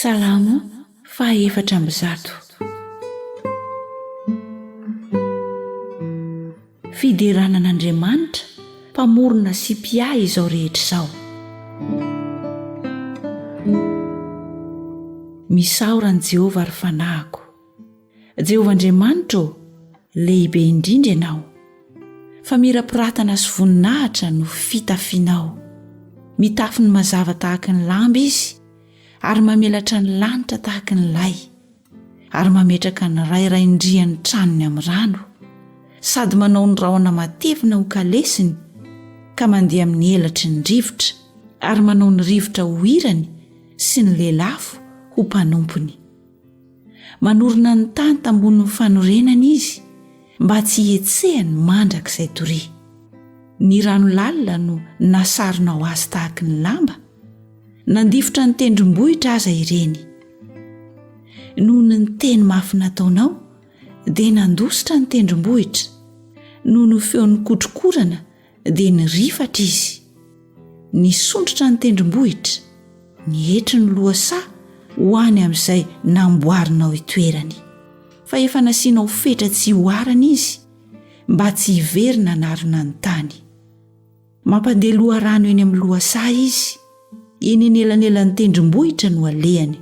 Salamo faha-efatra amby zato. Fideranan'Andriamanitra mpamorona sy mpiay izao rehetra izao. Misaoran Jehovah ary fanahiko. Jehovah Andriamanitra ô, lehibe indrindra ianao. Fa mirapiratana sy voninahitra no fitafianao. Mitafy ny mazava tahaka ny lamba izy, ary mamelatra ny lanitra tahaka ny lay, ary mametraka ny randriany tranony amin'ny rano, sady manao ny rahona matevina ho kalesiny, ka mandeha amin'ny elatry ny rivotra, ary manao ny rivotra ho irany sy ny lelafo ho mpanompony. Manorina ny tany tambonin'ny fanorenana izy, mba tsy hietsehany mandrakizay toria. Ny rano lalina no nasarona ho azy tahaka ny lamba, nandifotra ny tendrombohitra aza ireny. Noho ny teny mafy nataonao, dia nandositra ny tendrombohitra. Noho ny feon'ny kotrokorana, dia nirifatra izy. Nisondratra ny tendrombohitra, nihetry ny lohasaha ho any amin'izay namboarinao itoerany. Fa efa nasianao fetra tsy hoarana izy, mba tsy hiverina narona ny tany. Mampandeloha rano eny amin'ny lohasaha izy, eny anelanelan'ny tendrombohitra no alehany,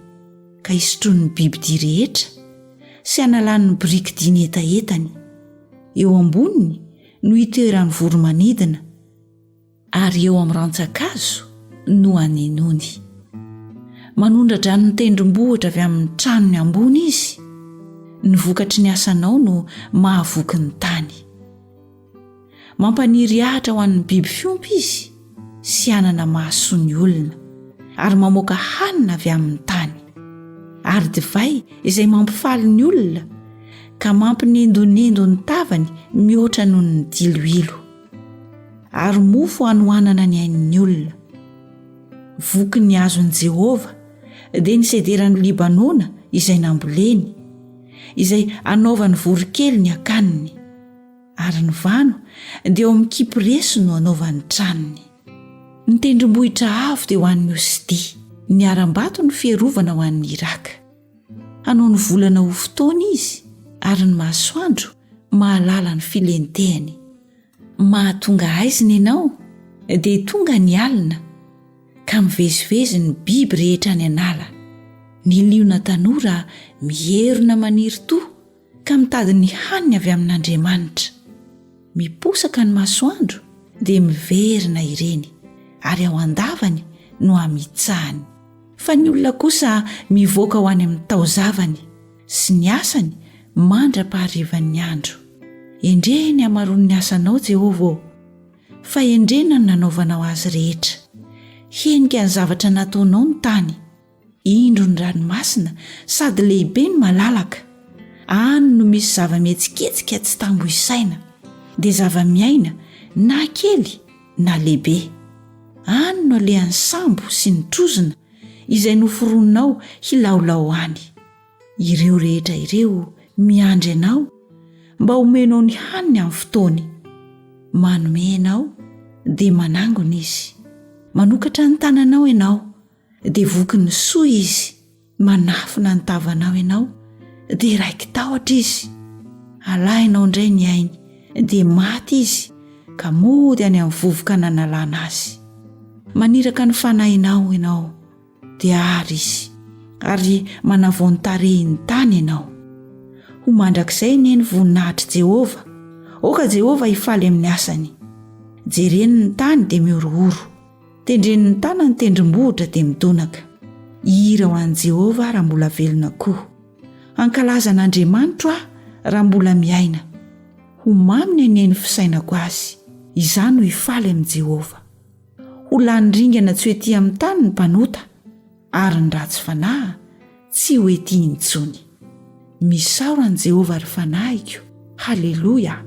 ka hisotroan'ny bibidia rehetra sy analan'ny biriky diny etaetany. Eo amboniny no hitoeran'ny voromanidina, ary eo amin'ny rantsakazo no anenony. Manondratra ny tendrombohitra avy amin'ny tranony ambony izy, ny vokatry ny asanao no mahavoky ny tany. Mampaniry ahitra ho an'ny biby fiompy izy, sy anana mahasoa ny olona, ary mamoaka hanina avy amin'ny tany, ary divay izay mampifaly ny olona, ka mampinendonendo ny tavany mihoatra noho ny diloilo, ary mofo hanohanana ny ain'ny olona. Voky ny azon'i Jehovah dia ny sederan'ny Libanona izay namboleny, izay anaovany vorokely ny akaniny, ary ny vano dia eo amin'ny kipireso no anaovany tranony. Ny tendrombohitra avo dia ho an'ny Osidia, ny aram-bato ny fierovana ho an'ny Iraka. Hanao ny volana ho fotoana izy, ary ny masoandro mahalala ny filentehany. Mahatonga aizina ianao dia tonga ny alina, ka mivezivezy ny biby rehetra any anala. Ny liona tanora mierona maniry toa, ka mitady ny haniny avy amin'Andriamanitra. Miposaka ny masoandro dia miverina ireny, ary ao andavany no amitsahany. Fa ny olona kosa mivoaka ho any amin'ny taozavany, sy ny asany mandra-paharivan'ny andro. Endreny hamaroany ny asanao Jehovah, fa endrena ny nanaovanao azy rehetra. Henika ny zavatra nataonao ny tany, indro ny ranomasina sady lehibe ny malalaka. Any no misy zava-mihetsiketsika tsy tambo isaina, dia zava-miaina na kely na lehibe. Any no alehan'ny sambo sy ny trozona izay noforoninao hilaolao any. Ireo rehetra ireo miandry anao, mba homenao ny haniny amin'ny fotoany. Manome anao dia manangona izy. Manokatra ny tananao ianao dia voky ny soa izy. Manafina ny tavanao ianao dia raiky tahotra izy. Alainao indray ny ainy dia maty izy, ka mody any amin'ny vovoka nanalana azy. Maniraka ny fanahinao ianao dia ary izy, ary manavao ny tarehiny tany ianao. Ho mandrakizay neny voninahitra Jehovah. Oka Jehovah hifaly amin'ny asany. Jereny ny tany dia miorooro, tendreny ny tany ny tendrombohitra dia midonaka. Hira ho an'i Jehovah raha mbola velona koa. Ankalazan'Andriamanitra raha mbola miaina. Ho mamy ny neny fisainako azy, izany ho hifaly amin'i Jehovah. Ho lany ringana tsy hoety amin'ny tany ny mpanota, ary ny ratsy fanahy tsy hoety intsony. Misaoran Jehovah ary fanahiko. Halleluja.